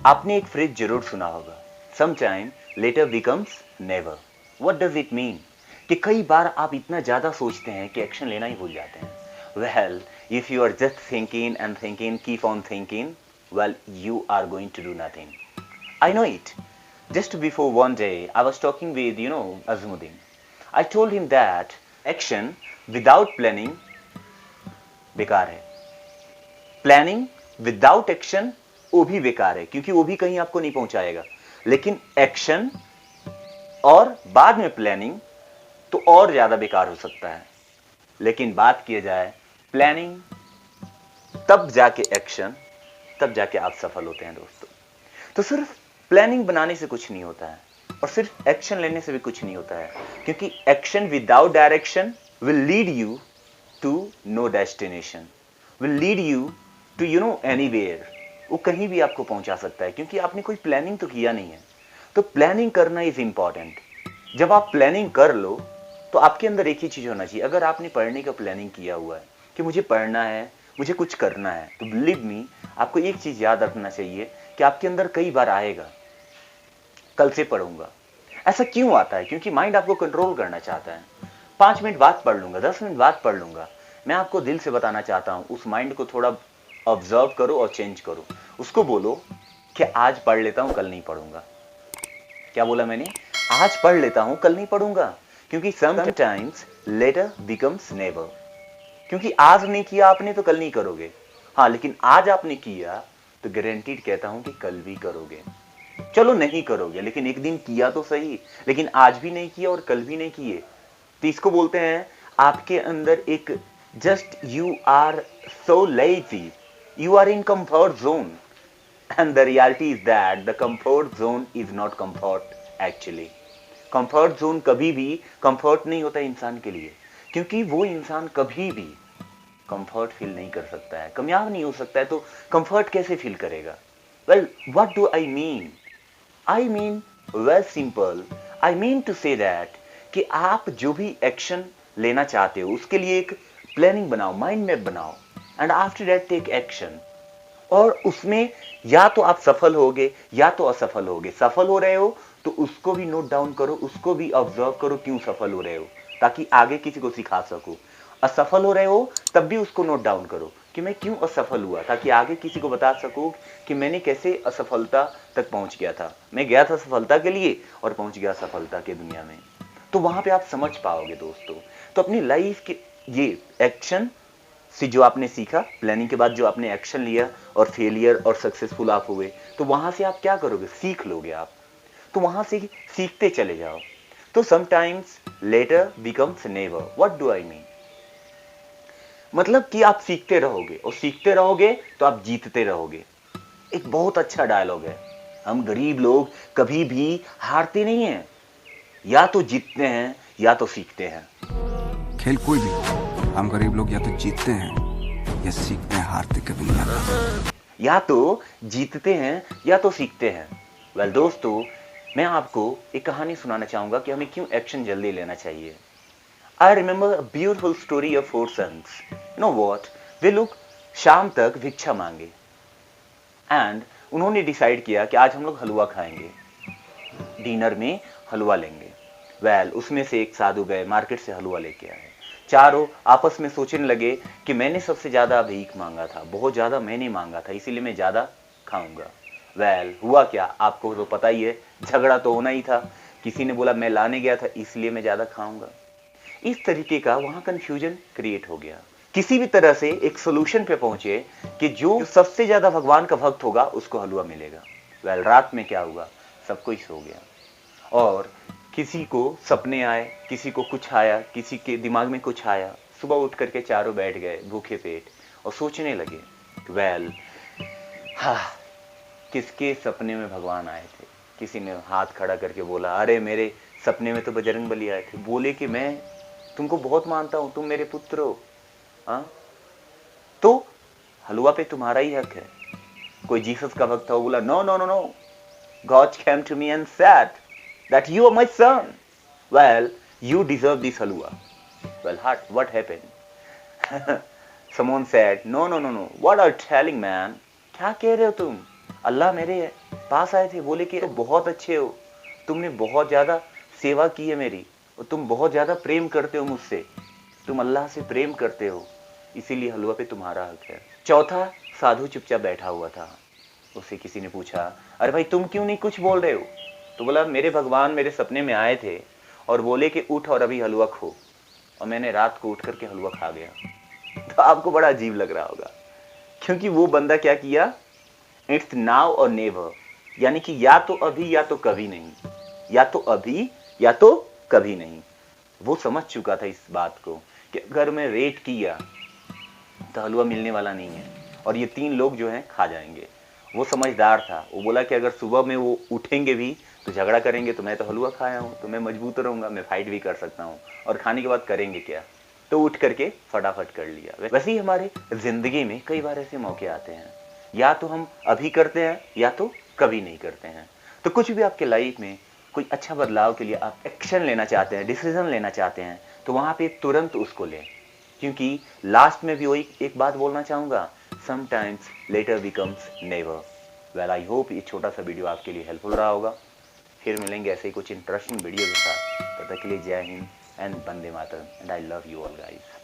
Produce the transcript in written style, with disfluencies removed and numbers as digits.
आपने एक फ्रेज जरूर सुना होगा, sometime later becomes never. What does it mean? कि कई बार आप इतना ज्यादा सोचते हैं कि एक्शन लेना ही भूल जाते हैं। Well, if you are just thinking and thinking, keep on thinking, well you are going to do nothing. I know it. Just before one day, I was talking with, Azmuddin. I told him that action without planning बेकार है, planning without action वो भी बेकार है, क्योंकि वो भी कहीं आपको नहीं पहुंचाएगा। लेकिन एक्शन और बाद में प्लानिंग तो और ज्यादा बेकार हो सकता है। लेकिन बात किया जाए प्लानिंग तब जाके एक्शन, तब जाके आप सफल होते हैं दोस्तों। तो सिर्फ प्लानिंग बनाने से कुछ नहीं होता है और सिर्फ एक्शन लेने से भी कुछ नहीं होता है, क्योंकि action without direction will lead you to no destination, will lead you to anywhere. वो कहीं भी आपको पहुंचा सकता है, क्योंकि आपने कोई प्लानिंग तो किया नहीं है। तो प्लानिंग करना इज इंपॉर्टेंट। जब आप प्लानिंग कर लो तो आपके अंदर एक ही चीज होना चाहिए। अगर आपने पढ़ने का प्लानिंग किया हुआ है कि मुझे पढ़ना है, मुझे कुछ करना है, तो बिलीव मी, आपको एक चीज याद रखना चाहिए कि आपके अंदर कई बार आएगा कल से पढ़ूंगा। ऐसा क्यों आता है? क्योंकि माइंड आपको कंट्रोल करना चाहता है। 5 मिनट बाद पढ़ लूंगा, 10 मिनट बाद पढ़ लूंगा। मैं आपको दिल से बताना चाहता हूं, उस माइंड को थोड़ा ऑब्जर्व करो और चेंज करो। उसको बोलो कि आज पढ़ लेता हूं, कल नहीं पढ़ूंगा। क्या बोला मैंने? आज पढ़ लेता हूं, कल नहीं पढ़ूंगा। क्योंकि समटाइम्स लेटर बिकम्स नेवर। क्योंकि आज नहीं किया आपने तो कल नहीं करोगे। हाँ, लेकिन आज आपने किया तो गारंटीड कहता हूं कि कल भी करोगे। चलो नहीं करोगे, लेकिन एक दिन किया तो सही। लेकिन आज भी नहीं किया और कल भी नहीं किए, तो इसको बोलते हैं आपके अंदर एक just you are so lazy, you are in comfort zone. And the reality is that the comfort zone is not comfort actually. Comfort zone कभी भी कंफर्ट नहीं होता इंसान के लिए, क्योंकि वो इंसान कभी भी कंफर्ट फील नहीं कर सकता है, कामयाब नहीं हो सकता है, तो कंफर्ट कैसे फील करेगा? Well, what do I mean? I mean very simple. I mean to say that कि आप जो भी एक्शन लेना चाहते हो उसके लिए एक प्लानिंग बनाओ, माइंड मैप बनाओ, and after that take action. और उसमें या तो आप सफल होगे या तो असफल होगे। सफल हो रहे हो तो उसको भी नोट डाउन करो, उसको भी ऑब्जर्व करो क्यों सफल हो रहे हो, ताकि आगे किसी को सिखा सको। असफल हो रहे हो तब भी उसको नोट डाउन करो कि मैं क्यों असफल हुआ, ताकि आगे किसी को बता सकूं कि मैंने कैसे असफलता तक पहुंच गया था। मैं गया था सफलता के लिए और पहुंच गया सफलता की दुनिया में। तो वहां पे आप समझ पाओगे दोस्तों। तो अपनी लाइफ के ये एक्शन से जो आपने सीखा, प्लानिंग के बाद जो आपने एक्शन लिया और फेलियर और सक्सेसफुल आप हुए, तो वहां से आप क्या करोगे? सीख लोगे आप। तो वहां से सीखते चले जाओ। तो sometimes letter becomes never. What do I mean? मतलब कि आप सीखते रहोगे और सीखते रहोगे तो आप जीतते रहोगे। एक बहुत अच्छा डायलॉग है। हम गरीब लोग कभी भी हारते नहीं हैं, या तो जीतते हैं या तो सीखते हैं। खेल कोई भी हो, हम गरीब लोग या तो जीतते हैं या सीखते हैं, हारते कभी नहीं आता। या तो जीतते हैं या तो सीखते हैं। वेल दोस्तों, मैं आपको एक कहानी सुनाना चाहूंगा कि हमें क्यों एक्शन जल्दी लेना चाहिए। I remember a beautiful story of 4 sons. You know what, वे लोग शाम तक भिक्षा मांगे एंड उन्होंने डिसाइड किया कि आज हम लोग हलवा खाएंगे, डिनर में हलवा लेंगे। वेल, उसमें से एक साधु गए मार्केट से हलवा लेके आए। चारों आपस में सोचने लगे कि मैंने सबसे ज्यादा भीख मांगा था, बहुत ज्यादा मैंने मांगा था, इसीलिए मैं ज्यादा खाऊंगा। वेल, हुआ क्या आपको तो पता ही है, झगड़ा तो होना ही था। किसी ने बोला मैं लाने गया था इसलिए मैं ज्यादा खाऊंगा। इस तरीके का वहां कंफ्यूजन क्रिएट हो गया। किसी भी तरह से एक सोल्यूशन पे पहुंचे कि जो सबसे ज्यादा भगवान का भक्त होगा उसको हलवा मिलेगा। वेल, रात में क्या हुआ, सब कोई सो गया और किसी को सपने आए, किसी को कुछ आया, किसी के दिमाग में कुछ आया। सुबह उठ करके चारों बैठ गए भूखे पेट और सोचने लगे। वेल, हाँ, किसके सपने में भगवान आए थे? किसी ने हाथ खड़ा करके बोला, अरे मेरे सपने में तो बजरंगबली आए थे, बोले कि मैं तुमको बहुत मानता हूं, तुम मेरे पुत्र हो। हाँ, तो हलवा पे तुम्हारा ही हक है। कोई जीसस का भक्त था, वो बोला no no no no, God came to me and said that you are my son. Well, you deserve this halwa. Well, what happened? Someone said, no, no, no, no. What are you telling, man? क्या कह रहे हो तुम? अल्लाह मेरे पास आए थे, बोले कि तुम बहुत अच्छे हो, तुमने बहुत ज्यादा सेवा की है मेरी, और तुम बहुत ज्यादा प्रेम करते हो मुझसे, तुम अल्लाह से प्रेम करते हो, इसीलिए हलवा पे तुम्हारा हक है। चौथा साधु चुपचाप बैठा हुआ था। उससे किसी ने पूछा, अरे भाई तुम क्यों नहीं कुछ बोल रहे हो? तो बोला, मेरे भगवान मेरे सपने में आए थे और बोले कि उठ और अभी हलवा खो, और मैंने रात को उठ करके हलवा खा गया। तो आपको बड़ा अजीब लग रहा होगा, क्योंकि वो बंदा क्या किया, इट्स नाउ और नेवर, यानी कि या तो अभी या तो कभी नहीं, या तो अभी या तो कभी नहीं। वो समझ चुका था इस बात को कि अगर मैं वेट किया तो हलवा मिलने वाला नहीं है, और ये 3 लोग जो हैं खा जाएंगे। वो समझदार था, वो बोला कि अगर सुबह में वो उठेंगे भी तो झगड़ा करेंगे, तो मैं तो हलवा खाया हूँ, तो मैं मजबूत रहूंगा, मैं फाइट भी कर सकता हूँ, और खाने के बाद करेंगे क्या, तो उठ करके फटाफट कर लिया। वैसे ही हमारे जिंदगी में कई बार ऐसे मौके आते हैं, या तो हम अभी करते हैं या तो कभी नहीं करते हैं। तो कुछ भी आपके लाइफ में कोई अच्छा बदलाव के लिए आप एक्शन लेना चाहते हैं, डिसीजन लेना चाहते हैं, तो वहां पे तुरंत उसको लें, क्योंकि लास्ट में भी वही एक बात बोलना चाहूंगा, sometimes letter becomes never. Well I hope ये छोटा सा वीडियो आपके लिए हेल्पफुल रहा होगा। फिर मिलेंगे ऐसे ही कुछ इंटरेस्टिंग वीडियो के साथ। तब तक के लिए जय Hind and Vande Mataram, and I love you all guys.